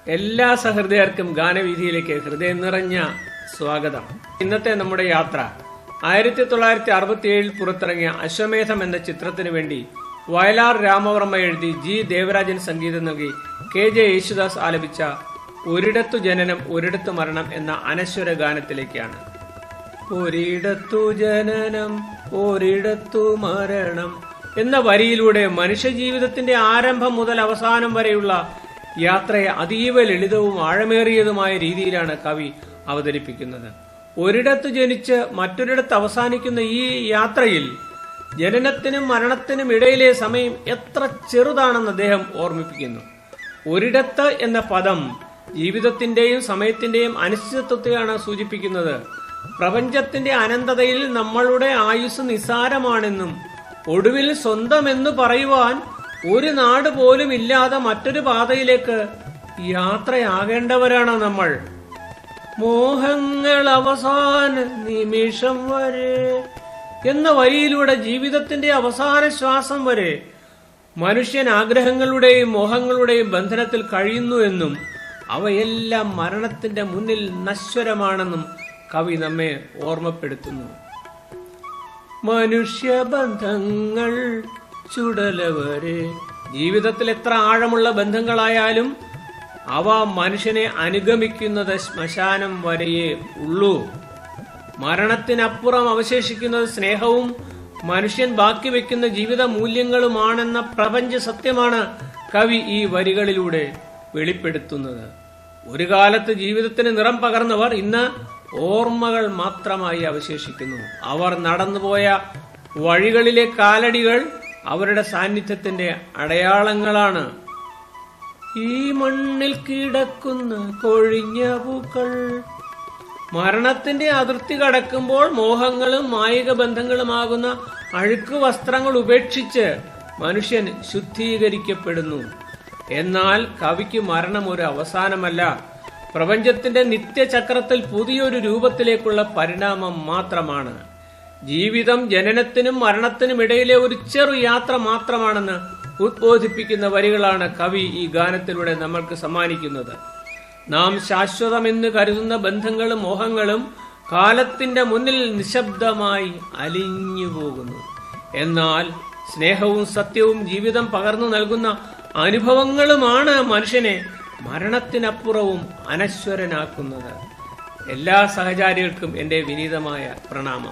എല്ലാ സഹൃദയർക്കും ഗാനവീഥിയിലേക്ക് ഹൃദയം നിറഞ്ഞ സ്വാഗതം. ഇന്നത്തെ നമ്മുടെ യാത്ര 1967 പുറത്തിറങ്ങിയ അശ്വമേധം എന്ന ചിത്രത്തിനു വേണ്ടി വയലാർ രാമവർമ്മ എഴുതി ജി ദേവരാജൻ സംഗീതം നൽകി KJ യേശുദാസ് ആലപിച്ച ഒരിടത്തു ജനനം ഒരിടത്തു മരണം എന്ന അനശ്വര ഗാനത്തിലേക്കാണ്. ഒരിടത്തു ജനനം ഒരിടത്തു മരണം എന്ന വരിയിലൂടെ മനുഷ്യജീവിതത്തിന്റെ ആരംഭം മുതൽ അവസാനം വരെയുള്ള യാത്രയെ അതീവ ലളിതവും ആഴമേറിയതുമായ രീതിയിലാണ് കവി അവതരിപ്പിക്കുന്നത്. ഒരിടത്ത് ജനിച്ച് മറ്റൊരിടത്ത് അവസാനിക്കുന്ന ഈ യാത്രയിൽ ജനനത്തിനും മരണത്തിനും ഇടയിലെ സമയം എത്ര ചെറുതാണെന്ന് അദ്ദേഹം ഓർമ്മിപ്പിക്കുന്നു. ഒരിടത്ത് എന്ന പദം ജീവിതത്തിന്റെയും സമയത്തിന്റെയും അനിശ്ചിതത്വത്തെയാണ് സൂചിപ്പിക്കുന്നത്. പ്രപഞ്ചത്തിന്റെ അനന്തതയിൽ നമ്മളുടെ ആയുസ് നിസ്സാരമാണെന്നും ഒടുവിൽ സ്വന്തമെന്ന് പറയുവാൻ ഒരു നാട് പോലും ഇല്ലാതെ മറ്റൊരു പാതയിലേക്ക് യാത്രയാകേണ്ടവരാണ് നമ്മൾ. മോഹങ്ങൾ അവസാന നിമിഷം വരെ എന്ന വരിയിലൂടെ ജീവിതത്തിന്റെ അവസാന ശ്വാസം വരെ മനുഷ്യൻ ആഗ്രഹങ്ങളുടെയും മോഹങ്ങളുടെയും ബന്ധനത്തിൽ കഴിയുന്നു എന്നും അവയെല്ലാം മരണത്തിന്റെ മുന്നിൽ നശ്വരമാണെന്നും കവി നമ്മെ ഓർമ്മപ്പെടുത്തുന്നു. മനുഷ്യബന്ധങ്ങൾ ചുടലവരെ. ജീവിതത്തിൽ എത്ര ആഴമുള്ള ബന്ധങ്ങളായാലും അവ മനുഷ്യനെ അനുഗമിക്കുന്നത് ശ്മശാനം വരെയേ ഉള്ളൂ. മരണത്തിനപ്പുറം അവശേഷിക്കുന്നത് സ്നേഹവും മനുഷ്യൻ ബാക്കി വെക്കുന്ന ജീവിത മൂല്യങ്ങളുമാണെന്ന പ്രപഞ്ച സത്യമാണ് കവി ഈ വരികളിലൂടെ വെളിപ്പെടുത്തുന്നത്. ഒരു കാലത്ത് ജീവിതത്തിന് നിറം പകർന്നവർ ഇന്ന് ഓർമ്മകൾ മാത്രമായി അവശേഷിക്കുന്നു. അവർ നടന്നുപോയ വഴികളിലെ കാലടികൾ അവരുടെ സാന്നിധ്യത്തിന്റെ അടയാളങ്ങളാണ്. ഈ മണ്ണിൽ കിടക്കുന്ന കൊഴിഞ്ഞ പൂക്കൾ. മരണത്തിന്റെ അതിർത്തി കടക്കുമ്പോൾ മോഹങ്ങളും മായിക ബന്ധങ്ങളുമാകുന്ന അഴുക്ക് വസ്ത്രങ്ങൾ ഉപേക്ഷിച്ച് മനുഷ്യൻ ശുദ്ധീകരിക്കപ്പെടുന്നു. എന്നാൽ കവിക്ക് മരണം ഒരു അവസാനമല്ല, പ്രപഞ്ചത്തിന്റെ നിത്യചക്രത്തിൽ പുതിയൊരു രൂപത്തിലേക്കുള്ള പരിണാമം മാത്രമാണ്. ജീവിതം ജനനത്തിനും മരണത്തിനും ഇടയിലെ ഒരു ചെറു യാത്ര മാത്രമാണെന്ന് ഉദ്ബോധിപ്പിക്കുന്ന വരികളാണ് കവി ഈ ഗാനത്തിലൂടെ നമ്മൾക്ക് സമ്മാനിക്കുന്നത്. നാം ശാശ്വതമെന്ന് കരുതുന്ന ബന്ധങ്ങളും മോഹങ്ങളും കാലത്തിന്റെ മുന്നിൽ നിശബ്ദമായി അലിഞ്ഞു പോകുന്നു. എന്നാൽ സ്നേഹവും സത്യവും ജീവിതം പകർന്നു നൽകുന്ന അനുഭവങ്ങളുമാണ് മനുഷ്യനെ മരണത്തിനപ്പുറവും അനശ്വരനാക്കുന്നത്. എല്ലാ സഹചാരികൾക്കും എന്റെ വിനീതമായ പ്രണാമം.